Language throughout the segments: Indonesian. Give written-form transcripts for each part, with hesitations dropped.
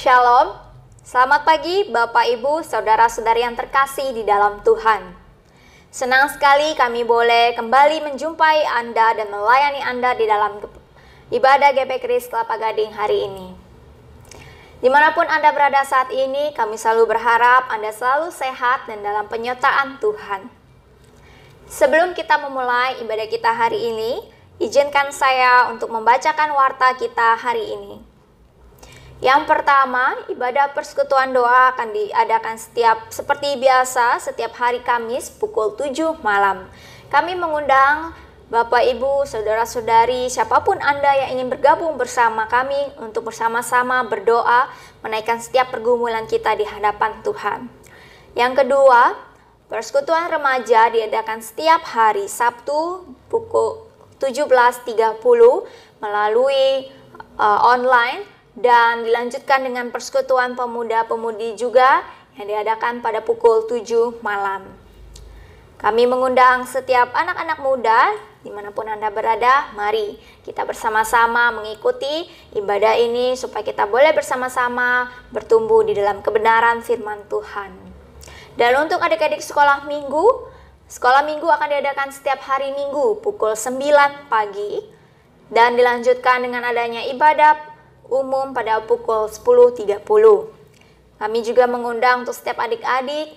Shalom, selamat pagi Bapak Ibu, Saudara-saudari yang terkasih di dalam Tuhan. Senang sekali kami boleh kembali menjumpai Anda dan melayani Anda di dalam ibadah GP Kris Kelapa Gading hari ini. Dimanapun Anda berada saat ini, kami selalu berharap Anda selalu sehat dan dalam penyertaan Tuhan. Sebelum kita memulai ibadah kita hari ini, izinkan saya untuk membacakan warta kita hari ini. Yang pertama, ibadah persekutuan doa akan diadakan seperti biasa setiap hari Kamis pukul 7 malam. Kami mengundang Bapak, Ibu, Saudara-saudari, siapapun Anda yang ingin bergabung bersama kami untuk bersama-sama berdoa, menaikkan setiap pergumulan kita di hadapan Tuhan. Yang kedua, persekutuan remaja diadakan setiap hari Sabtu pukul 17.30 melalui online, dan dilanjutkan dengan persekutuan pemuda-pemudi juga yang diadakan pada pukul 7 malam. Kami mengundang setiap anak-anak muda dimanapun Anda berada, mari kita bersama-sama mengikuti ibadah ini supaya kita boleh bersama-sama bertumbuh di dalam kebenaran firman Tuhan. Dan untuk adik-adik sekolah minggu akan diadakan setiap hari Minggu pukul 9 pagi dan dilanjutkan dengan adanya ibadah umum pada pukul 10.30. Kami juga mengundang untuk setiap adik-adik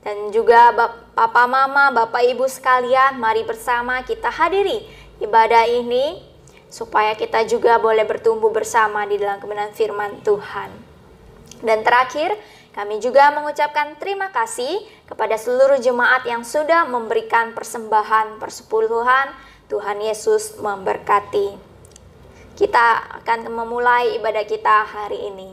dan juga Papa Mama, Bapak Ibu sekalian, mari bersama kita hadiri ibadah ini supaya kita juga boleh bertumbuh bersama di dalam kebenaran firman Tuhan. Dan terakhir, kami juga mengucapkan terima kasih kepada seluruh jemaat yang sudah memberikan persembahan persepuluhan. Tuhan Yesus memberkati. Kita akan memulai ibadah kita hari ini.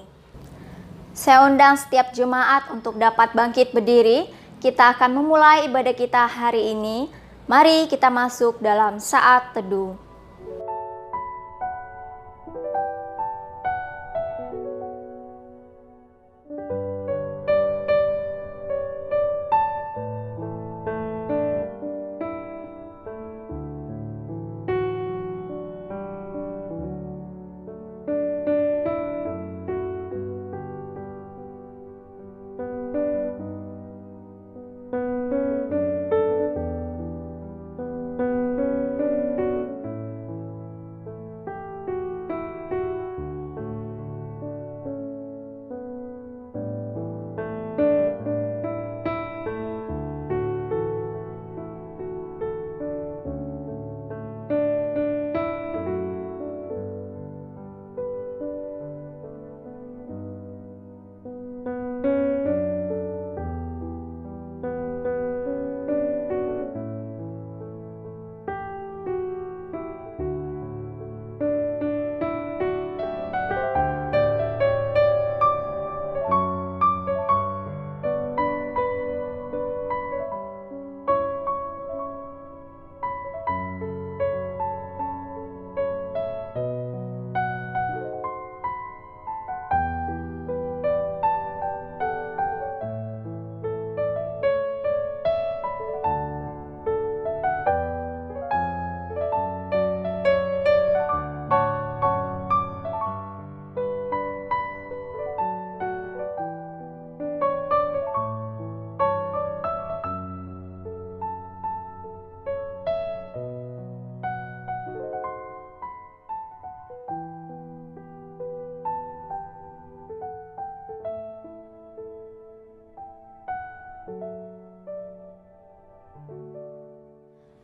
Saya undang setiap jemaat untuk dapat bangkit berdiri. Kita akan memulai ibadah kita hari ini. Mari kita masuk dalam saat teduh.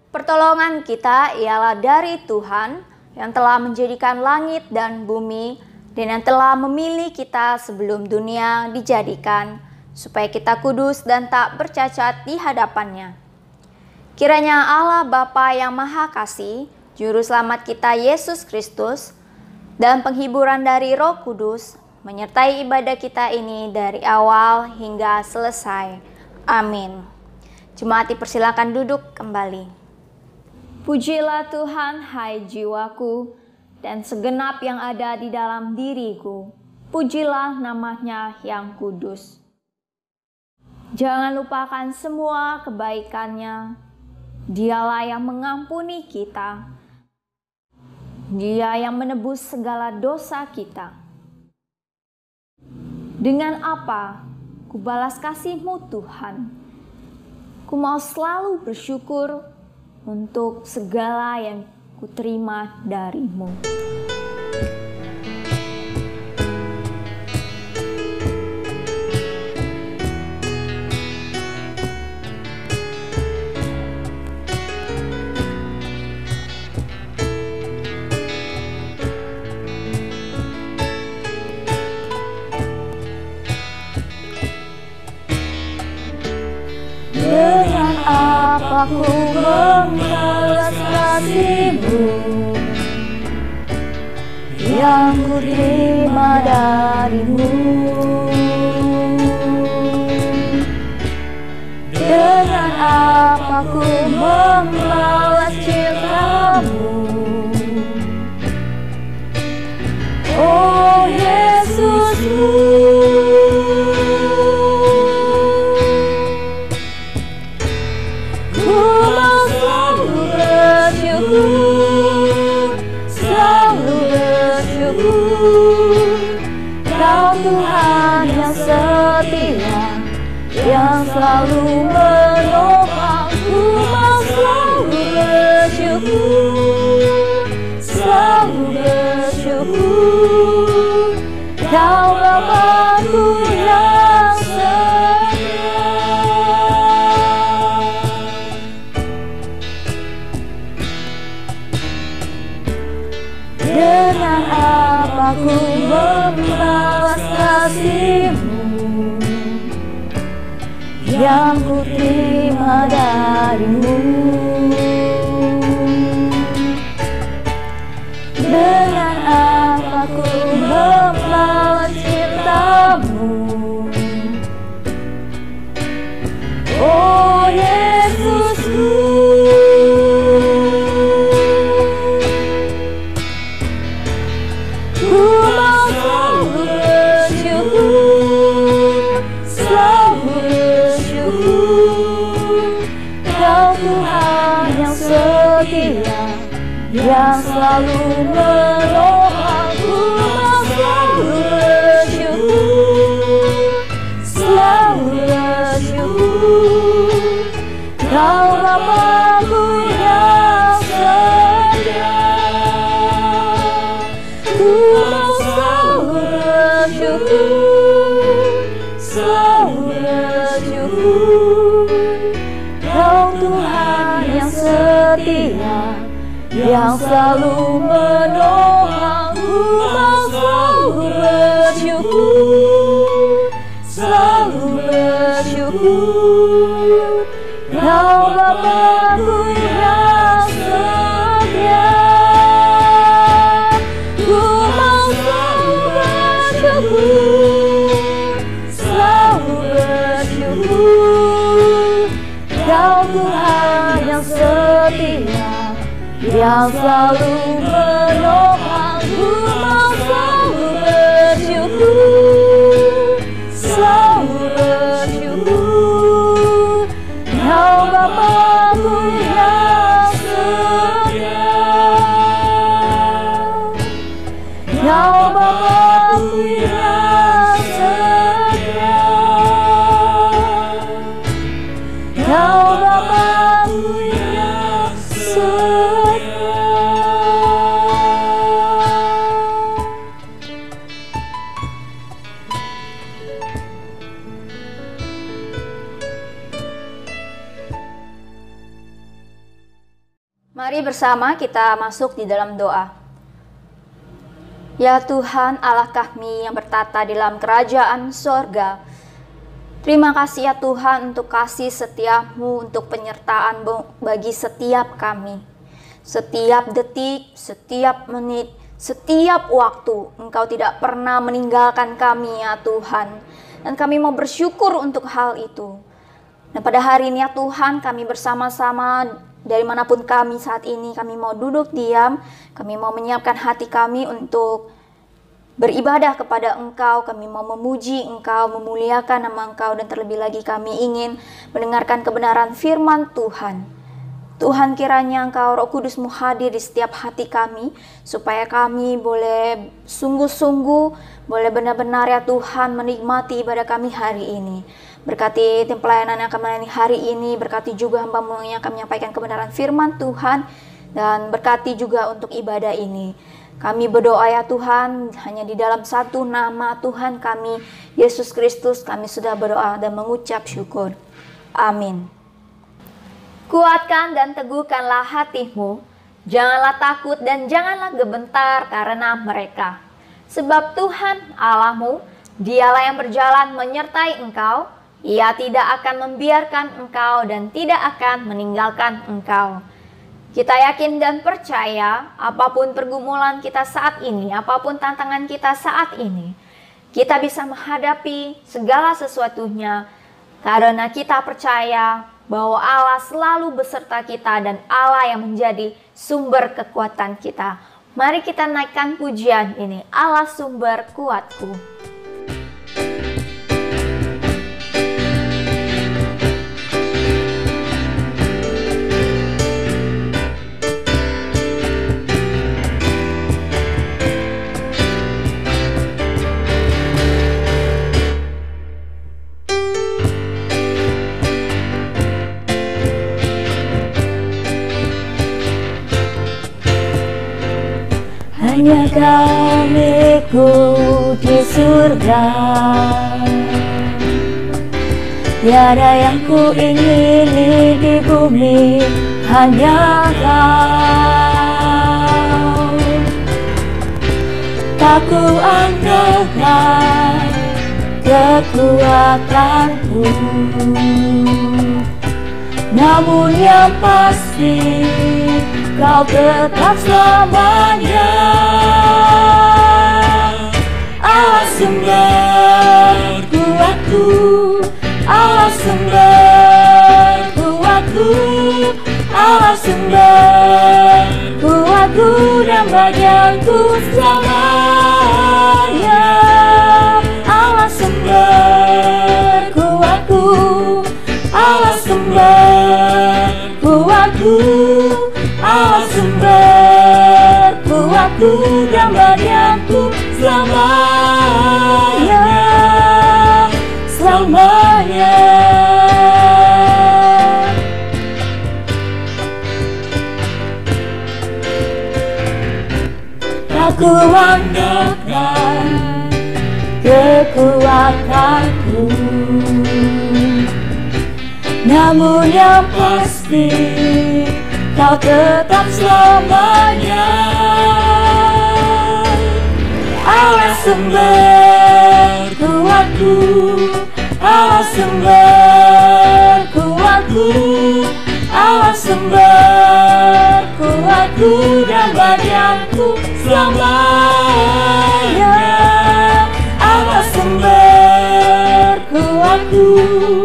Pertolongan kita ialah dari Tuhan yang telah menjadikan langit dan bumi dan yang telah memilih kita sebelum dunia dijadikan, supaya kita kudus dan tak bercacat di hadapannya. Kiranya Allah Bapa yang Maha Kasih, Juru Selamat kita Yesus Kristus, dan penghiburan dari Roh Kudus menyertai ibadah kita ini dari awal hingga selesai. Amin. Jemaat dipersilakan duduk kembali. Pujilah Tuhan, hai jiwaku, dan segenap yang ada di dalam diriku. Pujilah namanya yang kudus. Jangan lupakan semua kebaikannya. Dialah yang mengampuni kita. Dia yang menebus segala dosa kita. Dengan apa ku balas kasih-Mu Tuhan? Ku mau selalu bersyukur untuk segala yang kuterima dari-Mu. Dengan apa ku membalas kasih-Mu yang ku terima dari-Mu? Dengan apa ku membalas cinta-Mu? Oh Yesusku, selalu bersyukur, Kau Tuhan yang setia, yang selalu menopangku. Mau selalu bersyukur, selalu bersyukur, Kau Bapa-Ku yang setia. Dengan apa ku membalas kasih-Mu yang ku terima dari-Mu? Dengan apa ku membalas cinta-Mu? Oh Yesusku, selalu bersyukur, Kau Tuhan yang setia, yang selalu menopangku. Mau selalu bersyukur, selalu bersyukur, Kau Bapa-Ku yang setia. Ku mau selalu bersyukur, selalu bersyukur, Kau Tuhan yang setia, yang selalu menopangku. Mau selalu bersyukur, selalu bersyukur, Kau Bapa-Ku yang setia. Ku mau selalu bersyukur, selalu bersyukur, Kau Tuhan yang setia, yang selalu menopangku. Mau selalu bersyukur, selalu bersyukur, Kau Bapa-Ku yang setia, Kau Bapa-Ku yang setia, Kau Bapa-Ku yang setia. Mari bersama kita masuk di dalam doa. Ya Tuhan Allah kami yang bertata di dalam kerajaan sorga, terima kasih ya Tuhan untuk kasih setiamu, untuk penyertaan bagi setiap kami. Setiap detik, setiap menit, setiap waktu Engkau tidak pernah meninggalkan kami ya Tuhan. Dan kami mau bersyukur untuk hal itu. Dan pada hari ini ya Tuhan, kami bersama-sama dari manapun kami saat ini, kami mau duduk diam, kami mau menyiapkan hati kami untuk beribadah kepada Engkau, kami mau memuji Engkau, memuliakan nama Engkau, dan terlebih lagi kami ingin mendengarkan kebenaran firman Tuhan. Tuhan, kiranya Engkau Roh Kudus-Mu hadir di setiap hati kami, supaya kami boleh sungguh-sungguh, boleh benar-benar ya Tuhan menikmati ibadah kami hari ini. Berkati tim pelayanan yang akan melayani hari ini, berkati juga hamba-Mu yang akan menyampaikan kebenaran firman Tuhan, dan berkati juga untuk ibadah ini. Kami berdoa ya Tuhan, hanya di dalam satu nama Tuhan kami, Yesus Kristus, kami sudah berdoa dan mengucap syukur. Amin. Kuatkan dan teguhkanlah hatimu, janganlah takut dan janganlah gemetar karena mereka. Sebab Tuhan Allahmu, Dialah yang berjalan menyertai engkau, Ia tidak akan membiarkan engkau dan tidak akan meninggalkan engkau. Kita yakin dan percaya apapun pergumulan kita saat ini, apapun tantangan kita saat ini, kita bisa menghadapi segala sesuatunya karena kita percaya bahwa Allah selalu beserta kita dan Allah yang menjadi sumber kekuatan kita. Mari kita naikkan pujian ini, Allah sumber kuatku. Hanya Kau milikku di surga, tiada yang ku ingini di bumi, hanya Kau. Tak ku andalkan kekuatanku, namun yang pasti Kau tetap selamanya. Allah sumber kuatku, Allah sumber kuatku, Allah sumber kuatku dan bagianku selamanya. Allah sumber kuatku, Allah sumber kuatku, Allah sumber kuatku dan bagianku selamanya, selamanya. Aku andalkan kekuatanku, namun yang pasti Kau tetap selamanya. Allah sumber kuatku, Allah sumber kuatku, Allah sumber kuatku dan bagianku selamanya. Allah sumber kuatku,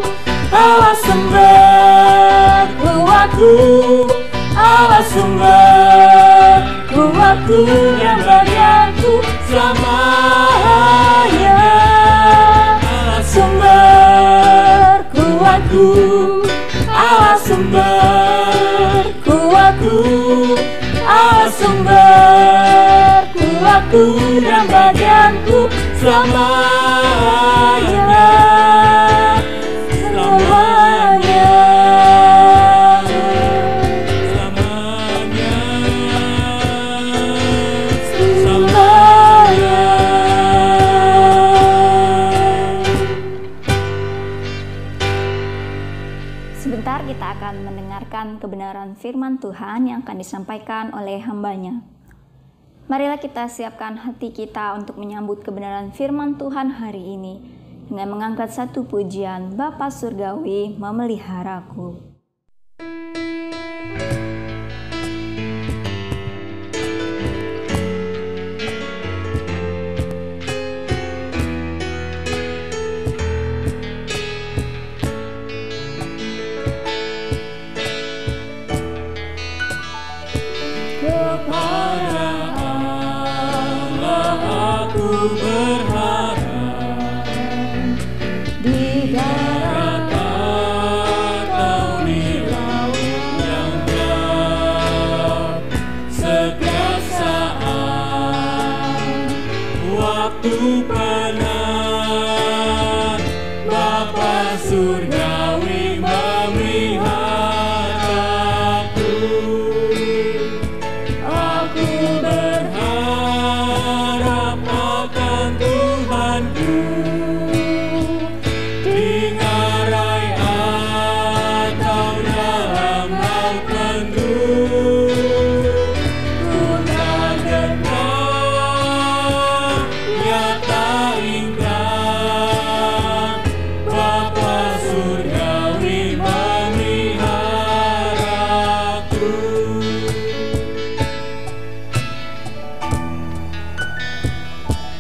Allah sumber kuatku, Allah sumber kuatku dan bagianku selamanya. Allah sumber kuatku, Allah sumber kuatku, Allah sumber kuatku dan bagianku selamanya, selamanya. Sebentar kita akan mendengarkan kebenaran firman Tuhan yang akan disampaikan oleh hamba-Nya. Marilah kita siapkan hati kita untuk menyambut kebenaran firman Tuhan hari ini dengan mengangkat satu pujian, Bapa Surgawi memeliharaku. Kepada Allah aku berharap, di darat atau di laut yang gelap, setiap saat waktu penat Bapa Surgawi memeliharaku. Aku berharap akan Tuhanku, di ngarai atau dalam laut penuh. Ku tak gentar, nyata ingat Bapa Surgawi memeliharaku.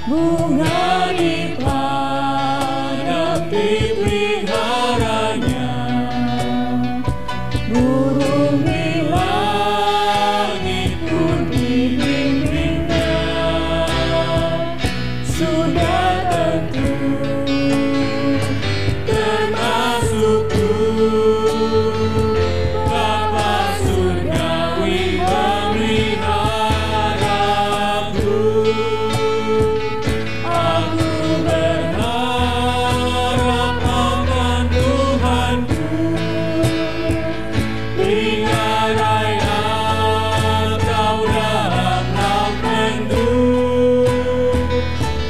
Bunga dipadam dipeliharanya, burung di langit pun dipimpinnya. Sudah tentu termasukku, Bapa Surgawi memeliharaku. Aku berharap akan Tuhanku, di ngarai atau dalam laut penuh.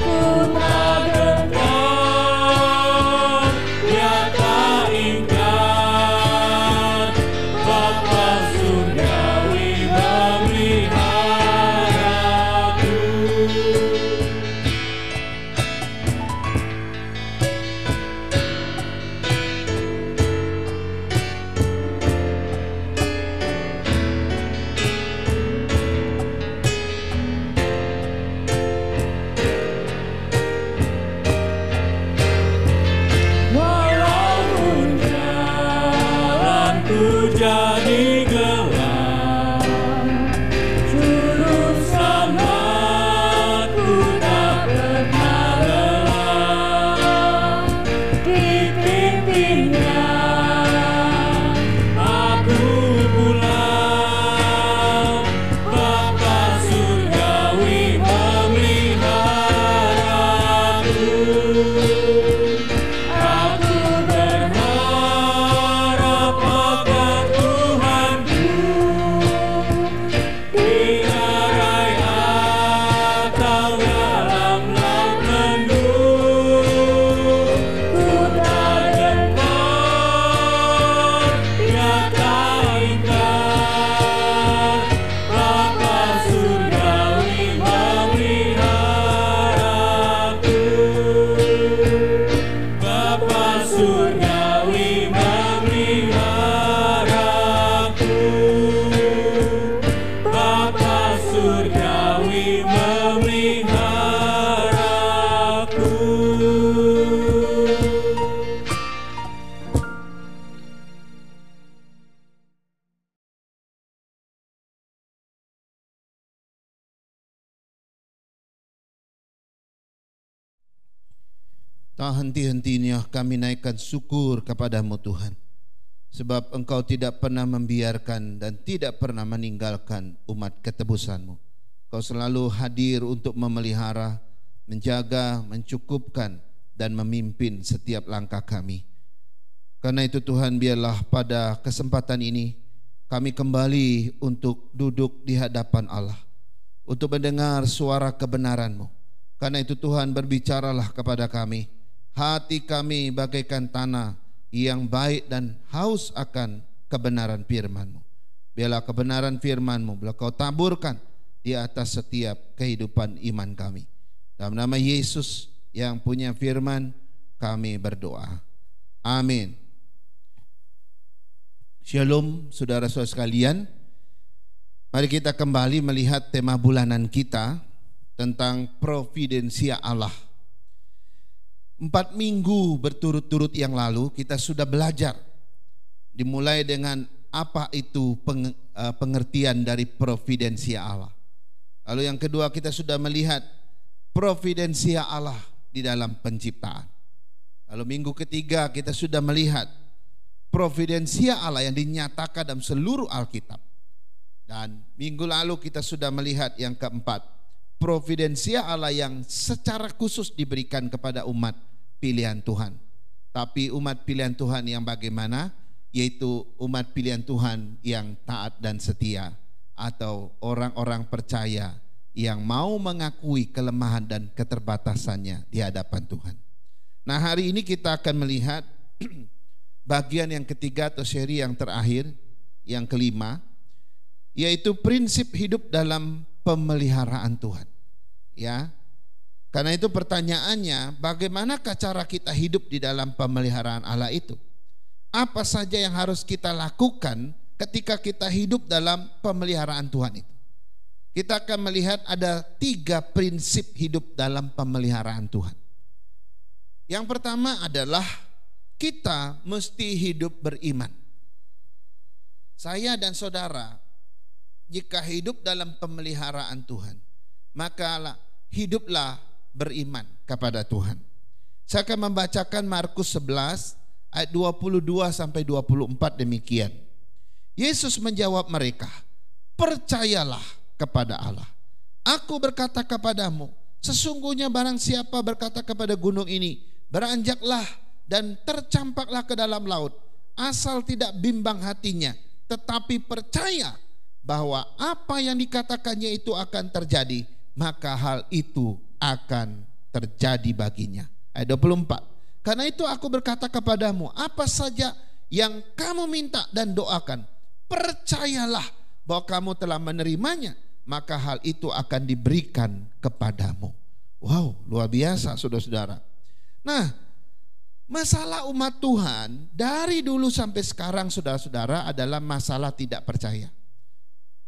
Ku tak gentar, nyata ingat Bapa Surgawi memeliharaku. Walaupun jalanku jadi gelap, juru selamatku tak pernah lelah. Dipimpinnya aku pulang, Bapa Surgawi memeliharaku. Aku berharap akan Tuhanku, di ngarai atau dalam laut penuh. Ku tak gentar, nyata ingat Bapa Surgawi memeliharaku. Bapa Surgawi memeliharaku. Bapa Surgawi memeliharaku. Tak henti-hentinya kami naikkan syukur kepadamu Tuhan, sebab Engkau tidak pernah membiarkan dan tidak pernah meninggalkan umat ketebusanmu. Kau selalu hadir untuk memelihara, menjaga, mencukupkan, dan memimpin setiap langkah kami. Karena itu Tuhan, biarlah pada kesempatan ini kami kembali untuk duduk di hadapan Allah, untuk mendengar suara kebenaran-Mu. Karena itu Tuhan, berbicaralah kepada kami. Hati kami bagaikan tanah yang baik dan haus akan kebenaran firman-Mu. Biarlah kebenaran firman-Mu boleh Kau taburkan di atas setiap kehidupan iman kami. Dalam nama Yesus yang punya firman kami berdoa. Amin. Shalom saudara-saudara sekalian. Mari kita kembali melihat tema bulanan kita tentang providensia Allah. 4 minggu berturut-turut yang lalu kita sudah belajar, dimulai dengan apa itu pengertian dari providensia Allah. Lalu yang kedua kita sudah melihat providensia Allah di dalam penciptaan. Lalu minggu ketiga kita sudah melihat providensia Allah yang dinyatakan dalam seluruh Alkitab. Dan minggu lalu kita sudah melihat yang keempat, providensia Allah yang secara khusus diberikan kepada umat pilihan Tuhan. Tapi umat pilihan Tuhan yang bagaimana? Yaitu umat pilihan Tuhan yang taat dan setia, atau orang-orang percaya yang mau mengakui kelemahan dan keterbatasannya di hadapan Tuhan. Nah, hari ini kita akan melihat bagian yang ketiga atau seri yang terakhir, yang kelima, yaitu prinsip hidup dalam pemeliharaan Tuhan. Ya. Karena itu pertanyaannya, bagaimanakah cara kita hidup di dalam pemeliharaan Allah itu? Apa saja yang harus kita lakukan ketika kita hidup dalam pemeliharaan Tuhan itu? Kita akan melihat ada 3 prinsip hidup dalam pemeliharaan Tuhan. Yang pertama adalah kita mesti hidup beriman. Saya dan saudara, jika hidup dalam pemeliharaan Tuhan, maka hiduplah beriman kepada Tuhan. Saya akan membacakan Markus 11 ayat 22 sampai 24 demikian. Yesus menjawab mereka, "Percayalah kepada Allah. Aku berkata kepadamu, sesungguhnya barang siapa berkata kepada gunung ini, beranjaklah dan tercampaklah ke dalam laut, asal tidak bimbang hatinya, tetapi percaya bahwa apa yang dikatakannya itu akan terjadi, maka hal itu akan terjadi baginya." Ayat 24. Karena itu aku berkata kepadamu, apa saja yang kamu minta dan doakan, percayalah bahwa kamu telah menerimanya, maka hal itu akan diberikan kepadamu. Wow, luar biasa saudara-saudara. Nah, masalah umat Tuhan dari dulu sampai sekarang saudara-saudara adalah masalah tidak percaya.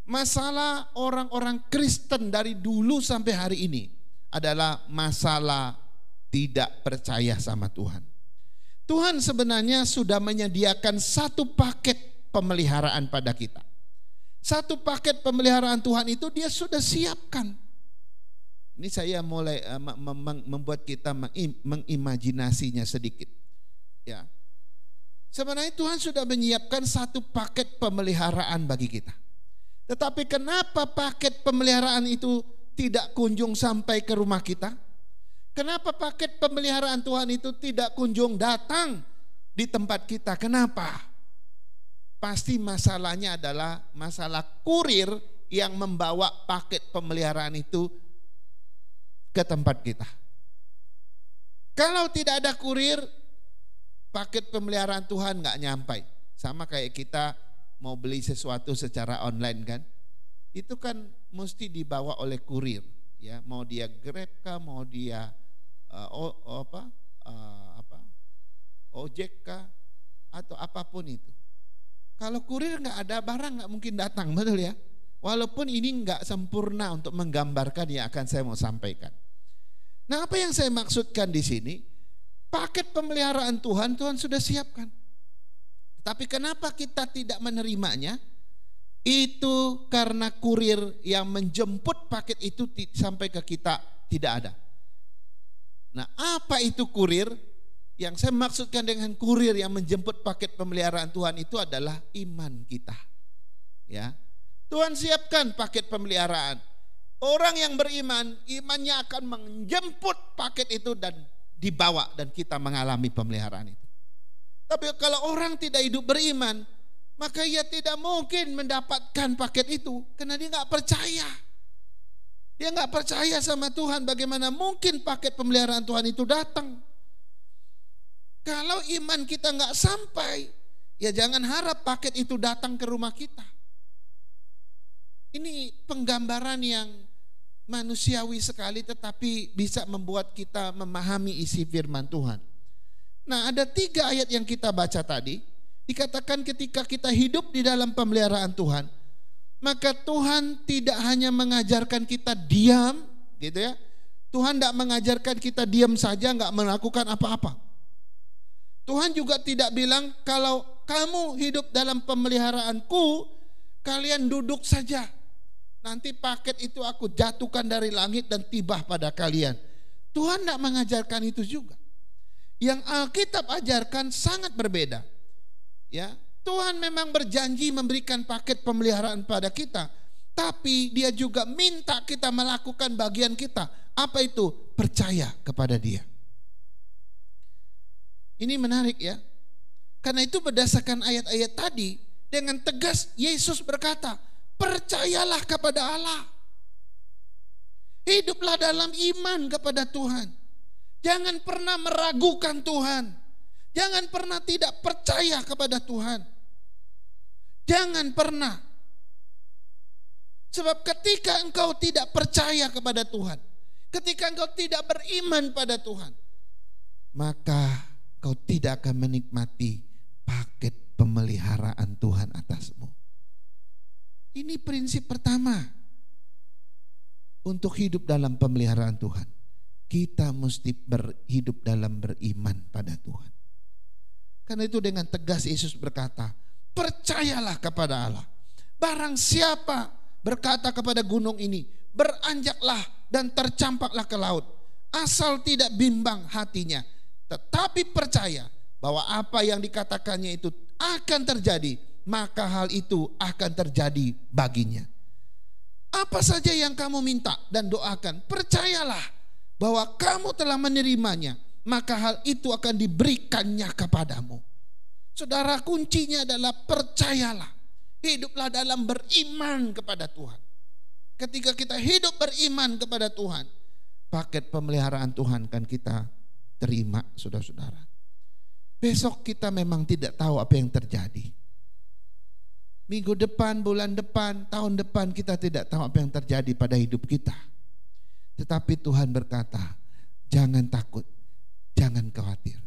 Masalah orang-orang Kristen dari dulu sampai hari ini adalah masalah tidak percaya sama Tuhan. Tuhan sebenarnya sudah menyediakan satu paket pemeliharaan pada kita. Satu paket pemeliharaan Tuhan itu dia sudah siapkan. Ini saya mulai membuat kita mengimajinasinya sedikit. Ya, sebenarnya Tuhan sudah menyiapkan satu paket pemeliharaan bagi kita. Tetapi kenapa paket pemeliharaan itu tidak kunjung sampai ke rumah kita? Kenapa paket pemeliharaan Tuhan itu tidak kunjung datang di tempat kita? Kenapa? Pasti masalahnya adalah masalah kurir yang membawa paket pemeliharaan itu ke tempat kita. Kalau tidak ada kurir, paket pemeliharaan Tuhan nggak nyampai. Sama kayak kita mau beli sesuatu secara online kan, itu kan mesti dibawa oleh kurir, ya. Mau dia Grab kah, mau dia ojek kah, atau apapun itu. Kalau kurir nggak ada barang nggak mungkin datang, betul ya. Walaupun ini nggak sempurna untuk menggambarkan yang akan saya mau sampaikan. Nah, apa yang saya maksudkan di sini? Paket pemeliharaan Tuhan sudah siapkan. Tapi kenapa kita tidak menerimanya? Itu karena kurir yang menjemput paket itu sampai ke kita tidak ada. Nah, apa itu kurir? Yang saya maksudkan dengan kurir yang menjemput paket pemeliharaan Tuhan itu adalah iman kita. Ya. Tuhan siapkan paket pemeliharaan. Orang yang beriman, imannya akan menjemput paket itu dan dibawa, dan kita mengalami pemeliharaan itu. Tapi kalau orang tidak hidup beriman, maka ia tidak mungkin mendapatkan paket itu, karena dia nggak percaya. Dia nggak percaya sama Tuhan. Bagaimana mungkin paket pemeliharaan Tuhan itu datang? Kalau iman kita nggak sampai, ya jangan harap paket itu datang ke rumah kita. Ini penggambaran yang manusiawi sekali, tetapi bisa membuat kita memahami isi firman Tuhan. Nah, ada 3 ayat yang kita baca tadi. Dikatakan ketika kita hidup di dalam pemeliharaan Tuhan, maka Tuhan tidak hanya mengajarkan kita diam, gitu ya. Tuhan tidak mengajarkan kita diam saja, nggak melakukan apa-apa. Tuhan juga tidak bilang kalau kamu hidup dalam pemeliharaanku, kalian duduk saja. Nanti paket itu aku jatuhkan dari langit dan tiba pada kalian. Tuhan tidak mengajarkan itu juga. Yang Alkitab ajarkan sangat berbeda. Ya, Tuhan memang berjanji memberikan paket pemeliharaan pada kita, tapi Dia juga minta kita melakukan bagian kita. Apa itu? Percaya kepada Dia. Ini menarik ya. Karena itu berdasarkan ayat-ayat tadi, dengan tegas Yesus berkata, percayalah kepada Allah. Hiduplah dalam iman kepada Tuhan. Jangan pernah meragukan Tuhan. Jangan pernah tidak percaya kepada Tuhan. Jangan pernah. Sebab ketika engkau tidak percaya kepada Tuhan, ketika engkau tidak beriman pada Tuhan, maka engkau tidak akan menikmati paket pemeliharaan Tuhan atasmu. Ini prinsip pertama untuk hidup dalam pemeliharaan Tuhan. Kita mesti hidup dalam beriman pada Tuhan. Karena itu dengan tegas Yesus berkata, percayalah kepada Allah. Barang siapa berkata kepada gunung ini, beranjaklah dan tercampaklah ke laut, asal tidak bimbang hatinya, tetapi percaya bahwa apa yang dikatakannya itu akan terjadi, maka hal itu akan terjadi baginya. Apa saja yang kamu minta dan doakan, percayalah bahwa kamu telah menerimanya, maka hal itu akan diberikannya kepadamu. Saudara, kuncinya adalah percayalah. Hiduplah dalam beriman kepada Tuhan. Ketika kita hidup beriman kepada Tuhan, paket pemeliharaan Tuhan kan kita terima, saudara-saudara. Besok kita memang tidak tahu apa yang terjadi. Minggu depan, bulan depan, tahun depan kita tidak tahu apa yang terjadi pada hidup kita. Tetapi Tuhan berkata, jangan takut, jangan khawatir.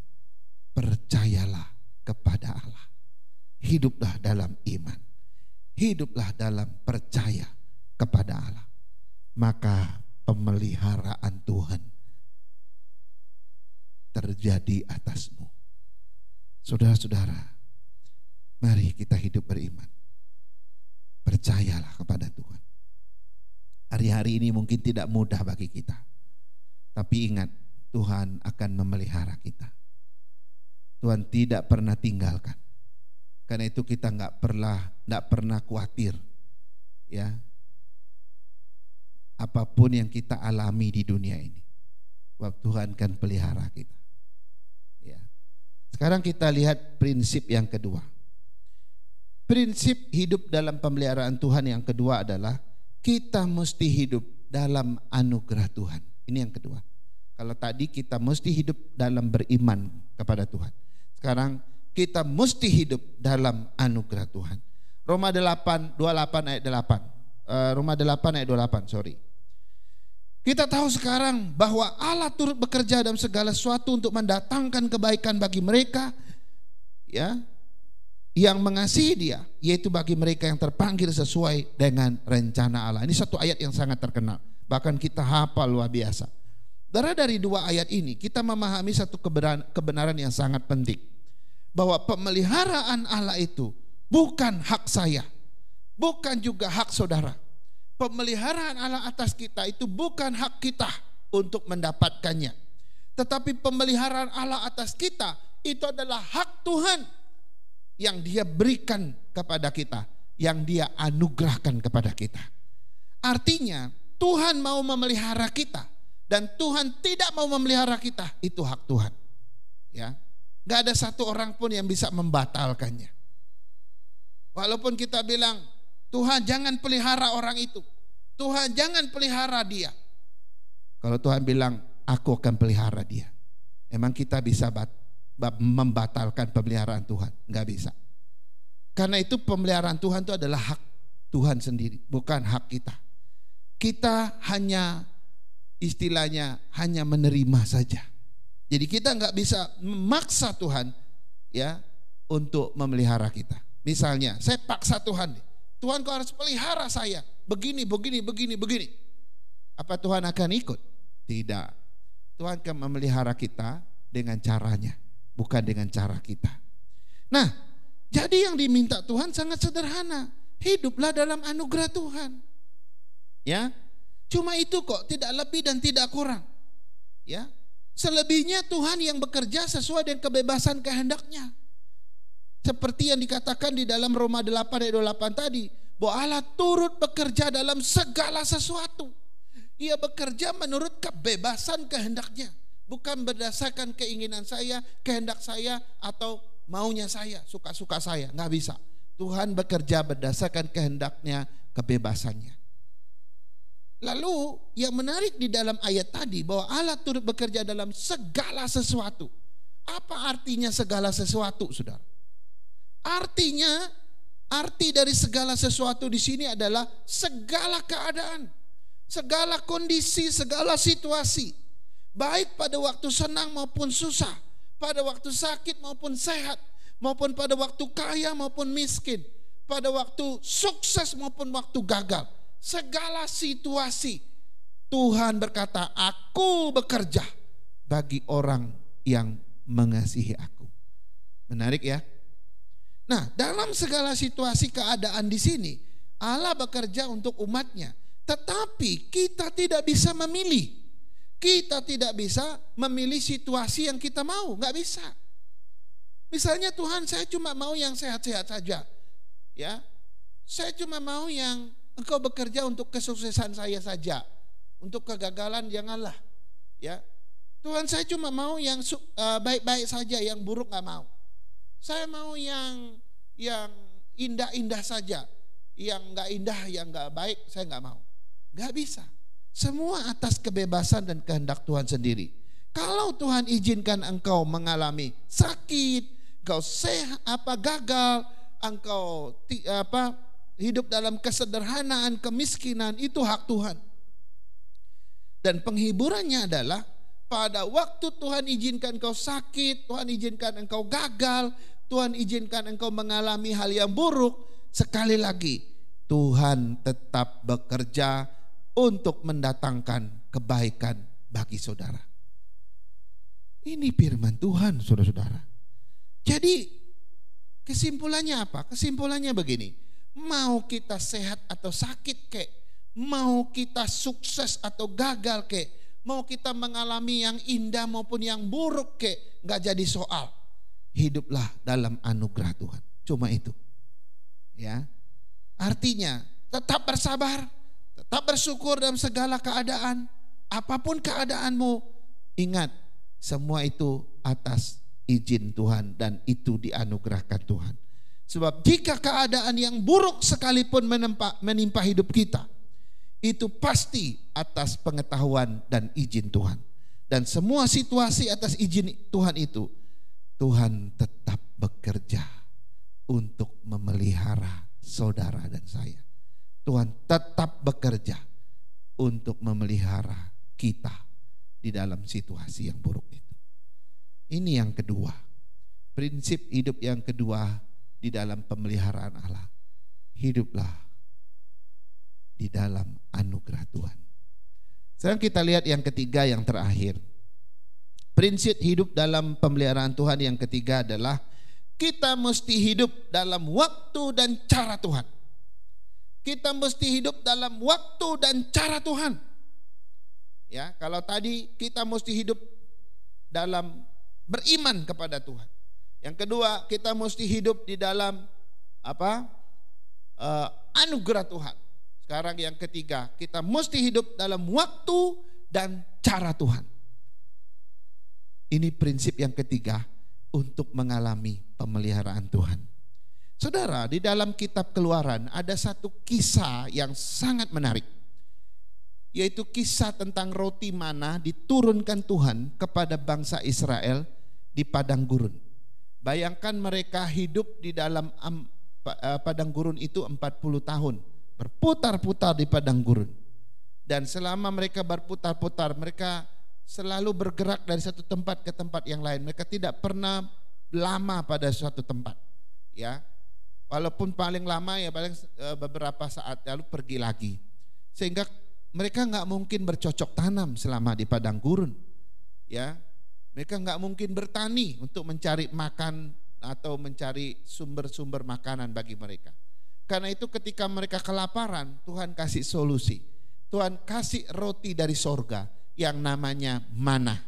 Percayalah kepada Allah. Hiduplah dalam iman. Hiduplah dalam percaya kepada Allah. Maka pemeliharaan Tuhan terjadi atasmu. Saudara-saudara, mari kita hidup beriman. Percayalah kepada Tuhan. Hari-hari ini mungkin tidak mudah bagi kita, tapi ingat, Tuhan akan memelihara kita. Tuhan tidak pernah tinggalkan. Karena itu kita nggak pernah khawatir, ya. Apapun yang kita alami di dunia ini, sebab Tuhan akan pelihara kita. Ya. Sekarang kita lihat prinsip yang kedua. Prinsip hidup dalam pemeliharaan Tuhan yang kedua adalah kita mesti hidup dalam anugerah Tuhan. Ini yang kedua. Kalau tadi kita mesti hidup dalam beriman kepada Tuhan. Sekarang kita mesti hidup dalam anugerah Tuhan. Roma 8, 28 ayat 8. Roma 8 ayat 28, sorry. Kita tahu sekarang bahwa Allah turut bekerja dalam segala sesuatu untuk mendatangkan kebaikan bagi mereka, ya, yang mengasihi Dia, yaitu bagi mereka yang terpanggil sesuai dengan rencana Allah. Ini satu ayat yang sangat terkenal, bahkan kita hafal luar biasa. Dari dua ayat ini kita memahami satu kebenaran yang sangat penting, bahwa pemeliharaan Allah itu bukan hak saya, bukan juga hak saudara. Pemeliharaan Allah atas kita itu bukan hak kita untuk mendapatkannya, tetapi pemeliharaan Allah atas kita itu adalah hak Tuhan yang Dia berikan kepada kita, yang Dia anugerahkan kepada kita. Artinya Tuhan mau memelihara kita dan Tuhan tidak mau memelihara kita, itu hak Tuhan. Ya, nggak ada satu orang pun yang bisa membatalkannya. Walaupun kita bilang, Tuhan jangan pelihara orang itu, Tuhan jangan pelihara dia. Kalau Tuhan bilang, aku akan pelihara dia, emang kita bisa membatalkan pemeliharaan Tuhan, nggak bisa. Karena itu pemeliharaan Tuhan itu adalah hak Tuhan sendiri, bukan hak kita. Kita hanya istilahnya hanya menerima saja. Jadi kita nggak bisa memaksa Tuhan ya untuk memelihara kita. Misalnya saya paksa Tuhan, Tuhan kau harus pelihara saya begini. Apa Tuhan akan ikut? Tidak. Tuhan akan memelihara kita dengan caranya, bukan dengan cara kita. Nah, jadi yang diminta Tuhan sangat sederhana. Hiduplah dalam anugerah Tuhan. Ya. Cuma itu kok, tidak lebih dan tidak kurang. Ya. Selebihnya Tuhan yang bekerja sesuai dengan kebebasan kehendak-Nya. Seperti yang dikatakan di dalam Roma 8 ayat 28 tadi, bahwa Allah turut bekerja dalam segala sesuatu. Ia bekerja menurut kebebasan kehendak-Nya, bukan berdasarkan keinginan saya, kehendak saya, atau maunya saya, suka-suka saya. Nggak bisa. Tuhan bekerja berdasarkan kehendak-Nya, kebebasannya. Lalu yang menarik di dalam ayat tadi, bahwa Allah turut bekerja dalam segala sesuatu. Apa artinya segala sesuatu, saudara? Artinya, arti dari segala sesuatu di sini adalah segala keadaan, segala kondisi, segala situasi. Baik pada waktu senang maupun susah, pada waktu sakit maupun sehat, maupun pada waktu kaya maupun miskin, pada waktu sukses maupun waktu gagal. Segala situasi Tuhan berkata, aku bekerja bagi orang yang mengasihi aku. Menarik ya. Nah, dalam segala situasi keadaan di sini Allah bekerja untuk umatnya. Tetapi kita tidak bisa memilih. Kita tidak bisa memilih situasi yang kita mau. Gak bisa. Misalnya Tuhan, saya cuma mau yang sehat-sehat saja. Ya, saya cuma mau yang Engkau bekerja untuk kesuksesan saya saja. Untuk kegagalan janganlah. Ya, Tuhan, saya cuma mau yang baik-baik saja, yang buruk gak mau. Saya mau yang indah-indah saja. Yang gak indah, yang gak baik, saya gak mau. Gak bisa. Semua atas kebebasan dan kehendak Tuhan sendiri. Kalau Tuhan izinkan engkau mengalami sakit, engkau sehat, gagal, engkau hidup dalam kesederhanaan, kemiskinan, itu hak Tuhan. Dan penghiburannya adalah pada waktu Tuhan izinkan engkau sakit, Tuhan izinkan engkau gagal, Tuhan izinkan engkau mengalami hal yang buruk, sekali lagi Tuhan tetap bekerja untuk mendatangkan kebaikan bagi saudara. Ini firman Tuhan, saudara-saudara. Jadi kesimpulannya apa? Kesimpulannya begini. Mau kita sehat atau sakit kek, mau kita sukses atau gagal kek, mau kita mengalami yang indah maupun yang buruk kek, gak jadi soal. Hiduplah dalam anugerah Tuhan. Cuma itu. Ya. Artinya tetap bersabar, tetap bersyukur dalam segala keadaan. Apapun keadaanmu, ingat semua itu atas izin Tuhan dan itu dianugerahkan Tuhan. Sebab jika keadaan yang buruk sekalipun menimpa hidup kita, itu pasti atas pengetahuan dan izin Tuhan. Dan semua situasi atas izin Tuhan itu, Tuhan tetap bekerja untuk memelihara saudara dan saya. Tuhan tetap bekerja untuk memelihara kita di dalam situasi yang buruk itu. Ini yang kedua. Prinsip hidup yang kedua di dalam pemeliharaan Allah. Hiduplah di dalam anugerah Tuhan. Sekarang kita lihat yang ketiga, yang terakhir. Prinsip hidup dalam pemeliharaan Tuhan yang ketiga adalah kita mesti hidup dalam waktu dan cara Tuhan. Kita mesti hidup dalam waktu dan cara Tuhan. Ya, kalau tadi kita mesti hidup dalam beriman kepada Tuhan. Yang kedua, kita mesti hidup di dalam anugerah Tuhan. Sekarang yang ketiga, kita mesti hidup dalam waktu dan cara Tuhan. Ini prinsip yang ketiga untuk mengalami pemeliharaan Tuhan. Saudara, di dalam kitab Keluaran ada satu kisah yang sangat menarik. Yaitu kisah tentang roti mana diturunkan Tuhan kepada bangsa Israel di padang gurun. Bayangkan mereka hidup di dalam padang gurun itu 40 tahun, berputar-putar di padang gurun. Dan selama mereka berputar-putar, mereka selalu bergerak dari satu tempat ke tempat yang lain. Mereka tidak pernah lama pada suatu tempat. Ya, walaupun paling lama ya paling beberapa saat lalu pergi lagi. Sehingga mereka nggak mungkin bercocok tanam selama di padang gurun. Ya, mereka nggak mungkin bertani untuk mencari makan atau mencari sumber-sumber makanan bagi mereka. Karena itu ketika mereka kelaparan, Tuhan kasih solusi. Tuhan kasih roti dari sorga yang namanya manna.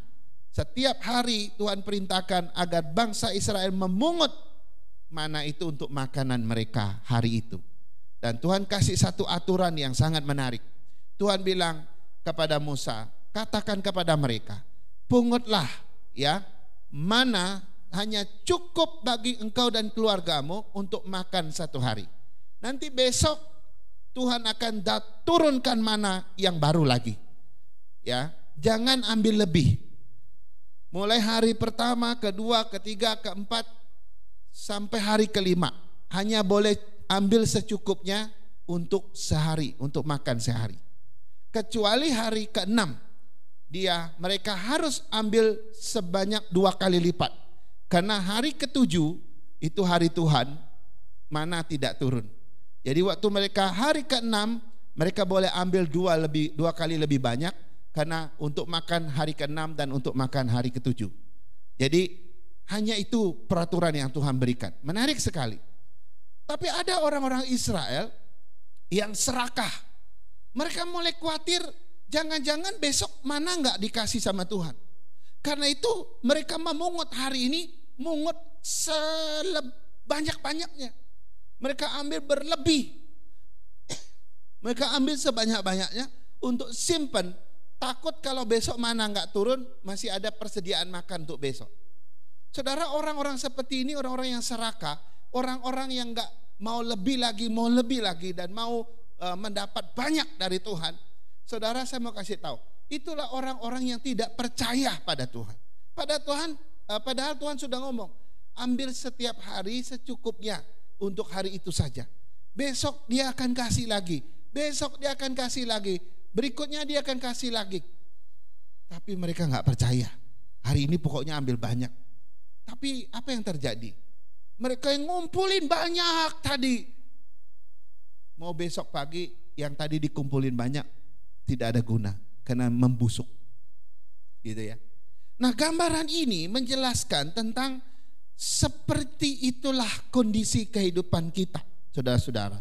Setiap hari Tuhan perintahkan agar bangsa Israel memungut manna itu untuk makanan mereka hari itu. Dan Tuhan kasih satu aturan yang sangat menarik. Tuhan bilang kepada Musa, katakan kepada mereka, pungutlah ya manna hanya cukup bagi engkau dan keluargamu untuk makan satu hari. Nanti besok Tuhan akan turunkan manna yang baru lagi. Ya, jangan ambil lebih. Mulai hari pertama, kedua, ketiga, keempat sampai hari kelima hanya boleh ambil secukupnya untuk sehari, untuk makan sehari. Kecuali hari keenam mereka harus ambil sebanyak 2 kali lipat. Karena hari ketujuh itu hari Tuhan, manna tidak turun. Jadi waktu mereka hari ke-6 mereka boleh ambil 2 kali lebih banyak karena untuk makan hari ke-6 dan untuk makan hari ke-7. Jadi hanya itu peraturan yang Tuhan berikan. Menarik sekali. Tapi ada orang-orang Israel yang serakah. Mereka mulai khawatir jangan-jangan besok mana enggak dikasih sama Tuhan. Karena itu mereka memungut hari ini, mungut sebanyak-banyaknya. Mereka ambil berlebih. Mereka ambil sebanyak-banyaknya untuk simpan. Takut kalau besok mana enggak turun, masih ada persediaan makan untuk besok. Saudara, orang-orang seperti ini, orang-orang yang serakah, orang-orang yang enggak mau lebih lagi dan mau mendapat banyak dari Tuhan. Saudara, saya mau kasih tahu, itulah orang-orang yang tidak percaya pada Tuhan. Padahal Tuhan sudah ngomong, ambil setiap hari secukupnya. Untuk hari itu saja. Besok dia akan kasih lagi. Besok dia akan kasih lagi. Berikutnya dia akan kasih lagi. Tapi mereka gak percaya. Hari ini pokoknya ambil banyak. Tapi apa yang terjadi? Mereka yang ngumpulin banyak tadi. Mau besok pagi yang tadi dikumpulin banyak tidak ada guna. Karena membusuk. Gitu ya. Nah, gambaran ini menjelaskan tentang seperti itulah kondisi kehidupan kita, saudara-saudara.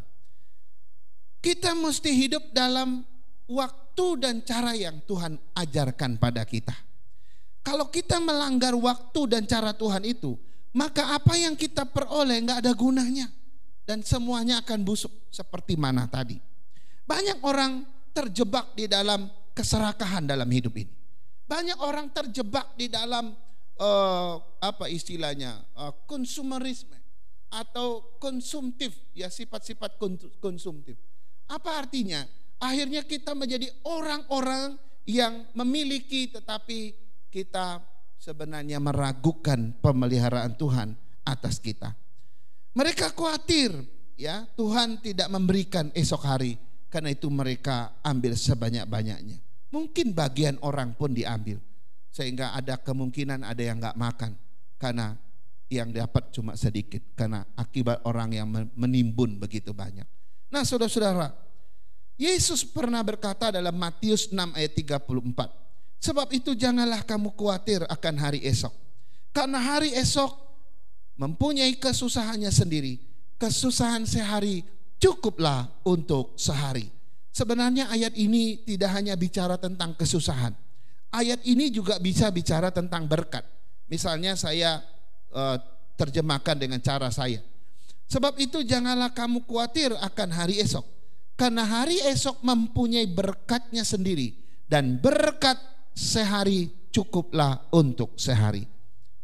Kita mesti hidup dalam waktu dan cara yang Tuhan ajarkan pada kita. Kalau kita melanggar waktu dan cara Tuhan itu, maka apa yang kita peroleh gak ada gunanya. Dan semuanya akan busuk seperti mana tadi. Banyak orang terjebak di dalam keserakahan dalam hidup ini. Banyak orang terjebak di dalam konsumerisme atau konsumtif, ya sifat-sifat konsumtif. Apa artinya? Akhirnya kita menjadi orang-orang yang memiliki tetapi kita sebenarnya meragukan pemeliharaan Tuhan atas kita. Mereka khawatir ya Tuhan tidak memberikan esok hari, karena itu mereka ambil sebanyak-banyaknya. Mungkin bagian orang pun diambil. Sehingga ada kemungkinan ada yang gak makan karena yang dapat cuma sedikit, karena akibat orang yang menimbun begitu banyak. Nah, saudara-saudara, Yesus pernah berkata dalam Matius 6 ayat 34, sebab itu janganlah kamu khawatir akan hari esok, karena hari esok mempunyai kesusahannya sendiri. Kesusahan sehari cukuplah untuk sehari. Sebenarnya ayat ini tidak hanya bicara tentang kesusahan. Ayat ini juga bisa bicara tentang berkat. Misalnya saya terjemahkan dengan cara saya. Sebab itu janganlah kamu khawatir akan hari esok, karena hari esok mempunyai berkatnya sendiri, dan berkat sehari cukuplah untuk sehari.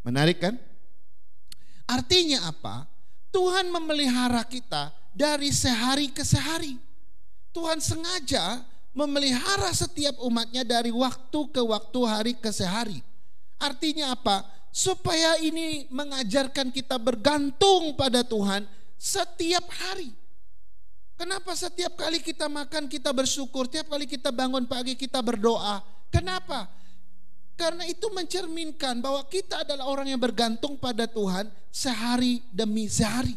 Menarik kan? Artinya apa? Tuhan memelihara kita dari sehari ke sehari. Tuhan sengaja memelihara setiap umatnya dari waktu ke waktu, hari ke sehari. Artinya apa? Supaya ini mengajarkan kita bergantung pada Tuhan setiap hari. Kenapa setiap kali kita makan kita bersyukur, tiap kali kita bangun pagi kita berdoa? Kenapa? Karena itu mencerminkan bahwa kita adalah orang yang bergantung pada Tuhan sehari demi sehari.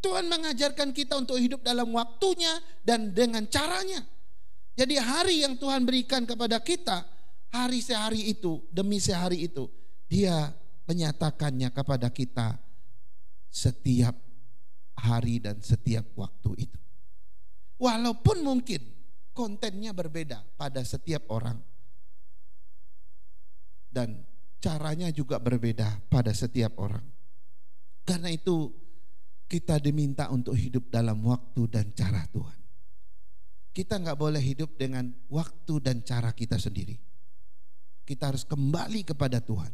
Tuhan mengajarkan kita untuk hidup dalam waktunya dan dengan caranya. Jadi hari yang Tuhan berikan kepada kita, hari sehari itu demi sehari itu, Dia menyatakannya kepada kita setiap hari dan setiap waktu itu. Walaupun mungkin kontennya berbeda pada setiap orang. Dan caranya juga berbeda pada setiap orang. Karena itu kita diminta untuk hidup dalam waktu dan cara Tuhan. Kita nggak boleh hidup dengan waktu dan cara kita sendiri. Kita harus kembali kepada Tuhan.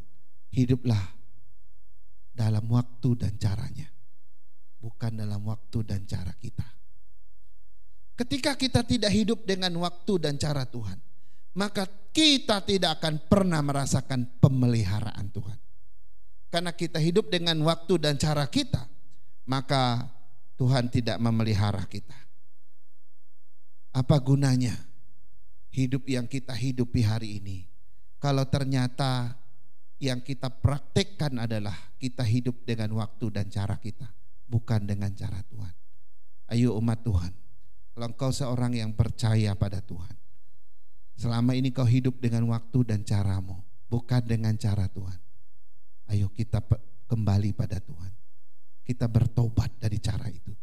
Hiduplah dalam waktu dan caranya, bukan dalam waktu dan cara kita. Ketika kita tidak hidup dengan waktu dan cara Tuhan, maka kita tidak akan pernah merasakan pemeliharaan Tuhan. Karena kita hidup dengan waktu dan cara kita, maka Tuhan tidak memelihara kita. Apa gunanya hidup yang kita hidupi hari ini kalau ternyata yang kita praktekkan adalah kita hidup dengan waktu dan cara kita, bukan dengan cara Tuhan. Ayo umat Tuhan, kalau engkau seorang yang percaya pada Tuhan, selama ini kau hidup dengan waktu dan caramu, bukan dengan cara Tuhan. Ayo kita kembali pada Tuhan. Kita bertobat dari cara itu.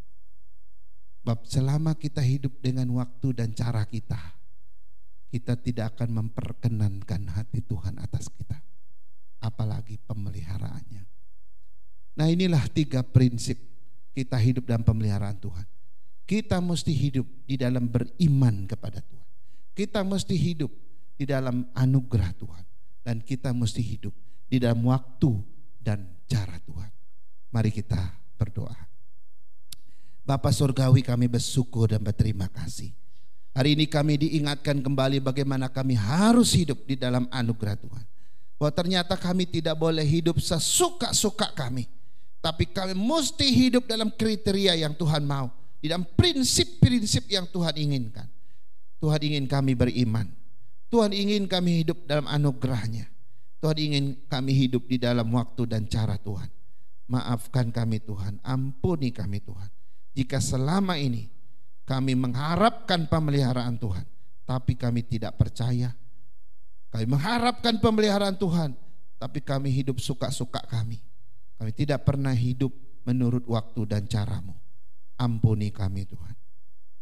Sebab selama kita hidup dengan waktu dan cara kita, kita tidak akan memperkenankan hati Tuhan atas kita. Apalagi pemeliharaannya. Nah, inilah 3 prinsip kita hidup dalam pemeliharaan Tuhan. Kita mesti hidup di dalam beriman kepada Tuhan. Kita mesti hidup di dalam anugerah Tuhan. Dan kita mesti hidup di dalam waktu dan cara Tuhan. Mari kita berdoa. Bapa Surgawi, kami bersyukur dan berterima kasih. Hari ini kami diingatkan kembali bagaimana kami harus hidup di dalam anugerah Tuhan. Bahwa ternyata kami tidak boleh hidup sesuka-suka kami. Tapi kami mesti hidup dalam kriteria yang Tuhan mau. Di dalam prinsip-prinsip yang Tuhan inginkan. Tuhan ingin kami beriman. Tuhan ingin kami hidup dalam anugerahnya. Tuhan ingin kami hidup di dalam waktu dan cara Tuhan. Maafkan kami Tuhan, ampuni kami Tuhan. Jika selama ini kami mengharapkan pemeliharaan Tuhan, tapi kami tidak percaya. Kami mengharapkan pemeliharaan Tuhan, tapi kami hidup suka-suka kami. Kami tidak pernah hidup menurut waktu dan caramu. Ampuni kami Tuhan.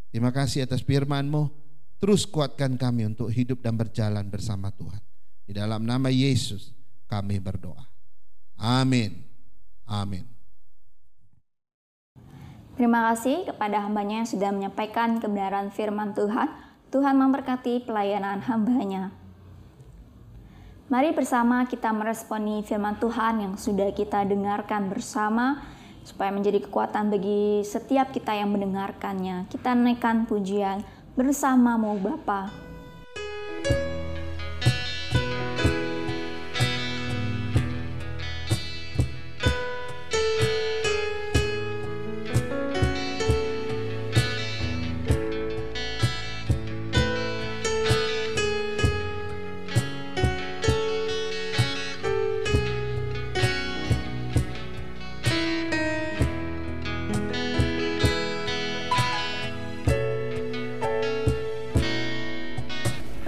Terima kasih atas firman-Mu. Terus kuatkan kami untuk hidup dan berjalan bersama Tuhan. Di dalam nama Yesus kami berdoa. Amin. Amin. Terima kasih kepada hambanya yang sudah menyampaikan kebenaran firman Tuhan. Tuhan memberkati pelayanan hambanya. Mari bersama kita meresponi firman Tuhan yang sudah kita dengarkan bersama, supaya menjadi kekuatan bagi setiap kita yang mendengarkannya. Kita naikkan pujian bersama-Mu Bapa.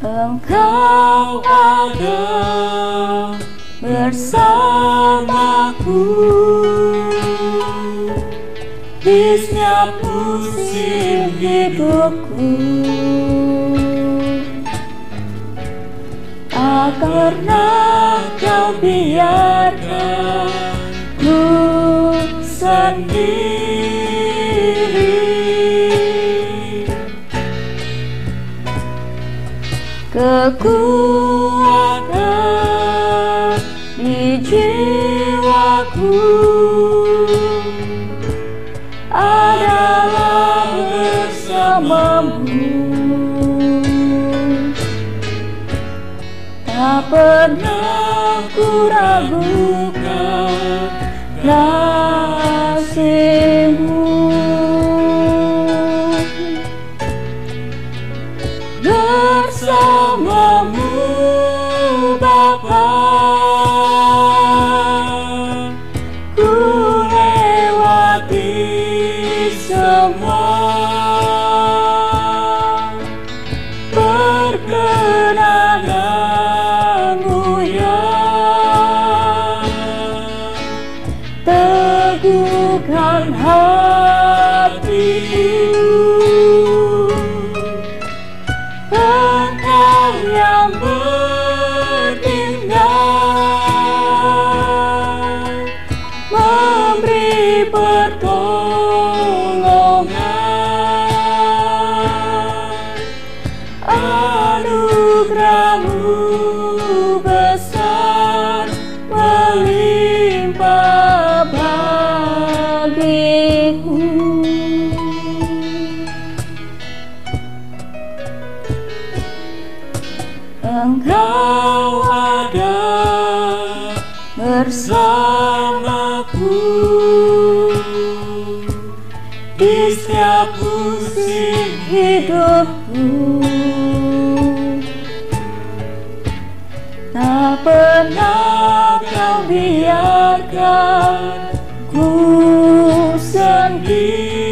Engkau ada bersamaku di setiap musim hidupku. Tak pernah kau biarkan ku sendiri. Kekuatan di jiwaku adalah bersamamu. tak pernah ku ragukan kasih-Mu. Bersama-Mu Bapa, ku lewati semua. Perkenan-Mu ya, teguhkan hatiku. Engkau yang bertindak, memberi pertolongan. Anugerah-Mu besar melimpah bagiku. Engkau ada bersamaku di setiap musim hidupku. Tak pernah Kau biarkan ku sendiri.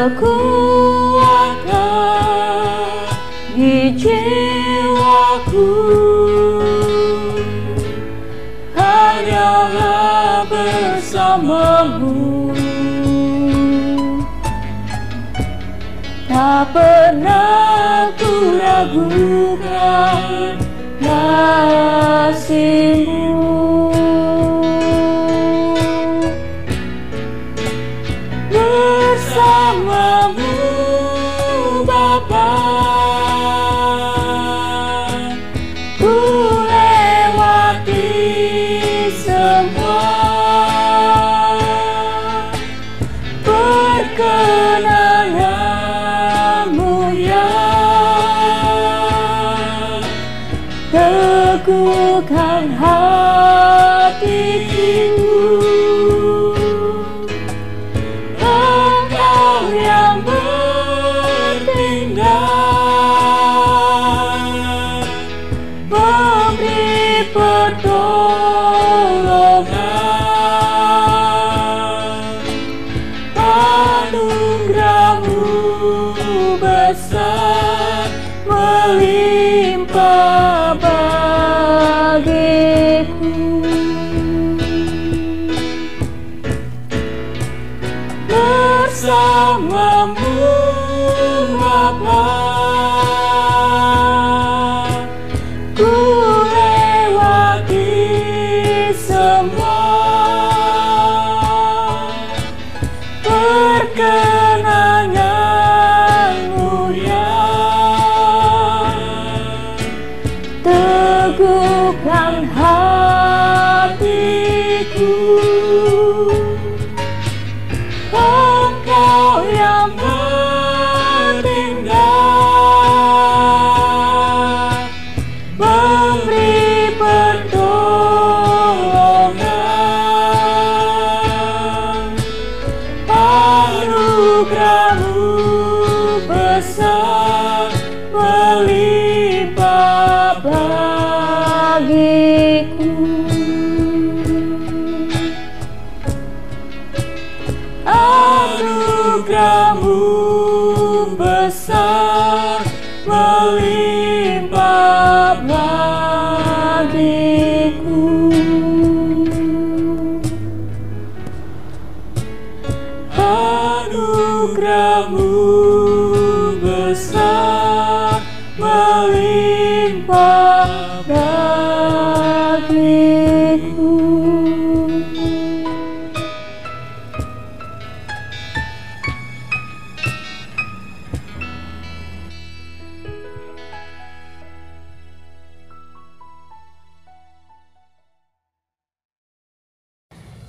Kekuatan di jiwaku hanyalah bersama-Mu. Tak pernah ku ragukan kasih-Mu. Bersama-Mu Bapa, ku lewati semua. Perkenan-Mu ya, teguhkan hatiku. Engkau yang bertindak, memberi pertolongan. Anugerah-Mu besar melimpah bagiku. Bersama-Mu Bapa, ku lewati semua. Perkenan-Mu ya, teguhkan hatiku. Engkau yang bertindak, memberi pertolongan. Anugerah-Mu besar melimpah bagiku. Anugerah-Mu besar melimpah bagiku. Anugerah-Mu besar melimpah bagiku.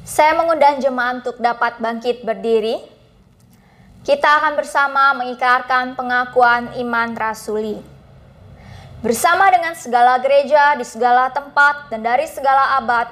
Saya mengundang jemaat untuk dapat bangkit berdiri. Kita akan bersama mengikrarkan pengakuan iman rasuli. Bersama dengan segala gereja di segala tempat dan dari segala abad,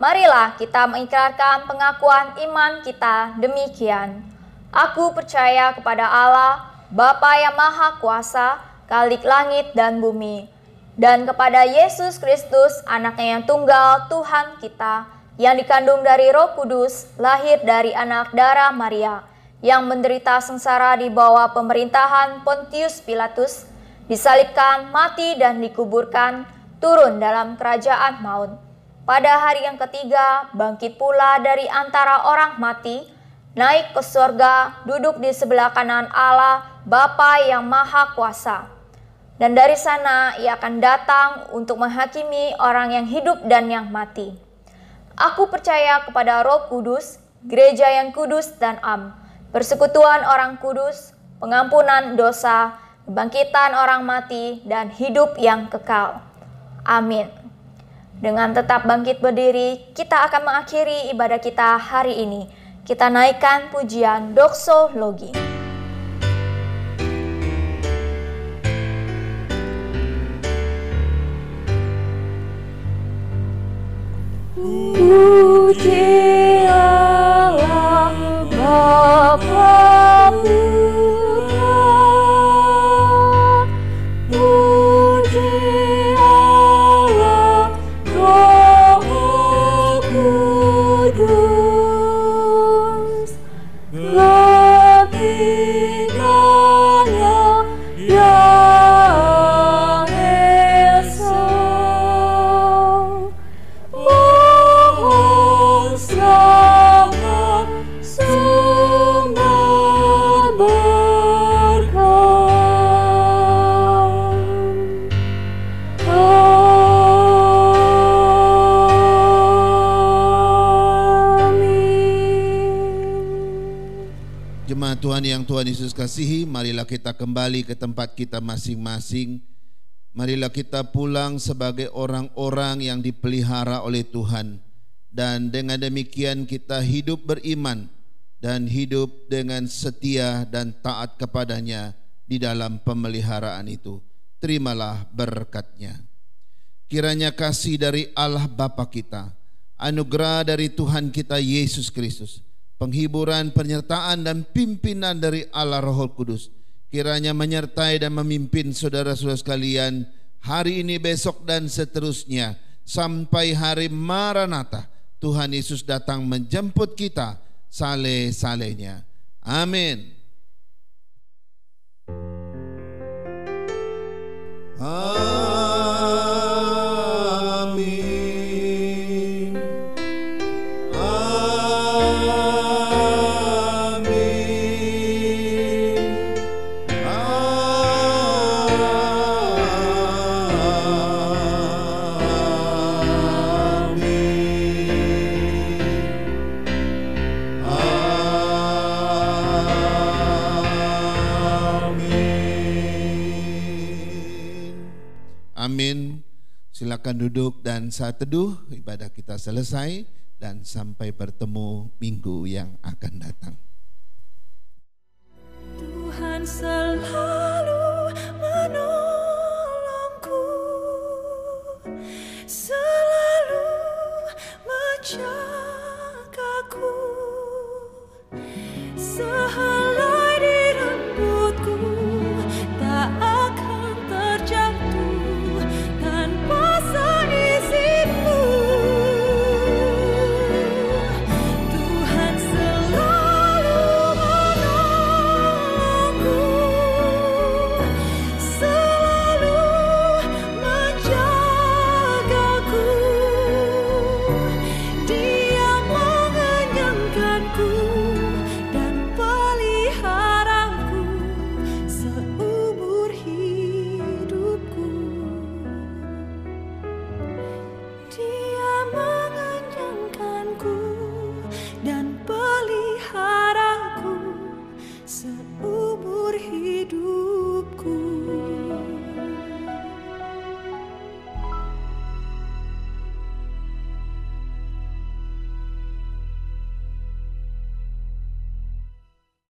marilah kita mengikrarkan pengakuan iman kita demikian. Aku percaya kepada Allah, Bapa yang Maha Kuasa, Khalik langit dan bumi, dan kepada Yesus Kristus, Anaknya yang tunggal, Tuhan kita, yang dikandung dari Roh Kudus, lahir dari anak darah Maria, yang menderita sengsara di bawah pemerintahan Pontius Pilatus, disalibkan, mati dan dikuburkan, turun dalam kerajaan maut. Pada hari yang ketiga, bangkit pula dari antara orang mati, naik ke surga, duduk di sebelah kanan Allah, Bapa yang Maha Kuasa. Dan dari sana ia akan datang untuk menghakimi orang yang hidup dan yang mati. Aku percaya kepada Roh Kudus, gereja yang kudus dan am, persekutuan orang kudus, pengampunan dosa, kebangkitan orang mati, dan hidup yang kekal. Amin. Dengan tetap bangkit berdiri, kita akan mengakhiri ibadah kita hari ini. Kita naikkan pujian doksologi. Puji Allah Bapa Putra, puji Allah Roh Kudus, ketiganya yang esa. Mohon selamat sumber berkah. Amin. Jemaat Tuhan yang Tuhan Yesus kasihi, marilah kita kembali ke tempat kita masing-masing. Marilah kita pulang sebagai orang-orang yang dipelihara oleh Tuhan. Dan dengan demikian kita hidup beriman dan hidup dengan setia dan taat kepadanya di dalam pemeliharaan itu. Terimalah berkat-Nya. Kiranya kasih dari Allah Bapa kita, anugerah dari Tuhan kita Yesus Kristus, penghiburan, penyertaan dan pimpinan dari Allah Roh Kudus, kiranya menyertai dan memimpin saudara-saudara sekalian hari ini, besok dan seterusnya sampai hari Maranatha. Tuhan Yesus datang menjemput kita saleh-salehnya. Amin. Amin. Amin. Silakan duduk dan saat teduh ibadah kita selesai dan sampai bertemu minggu yang akan datang. Tuhan selalu menolongku, selalu menjaga.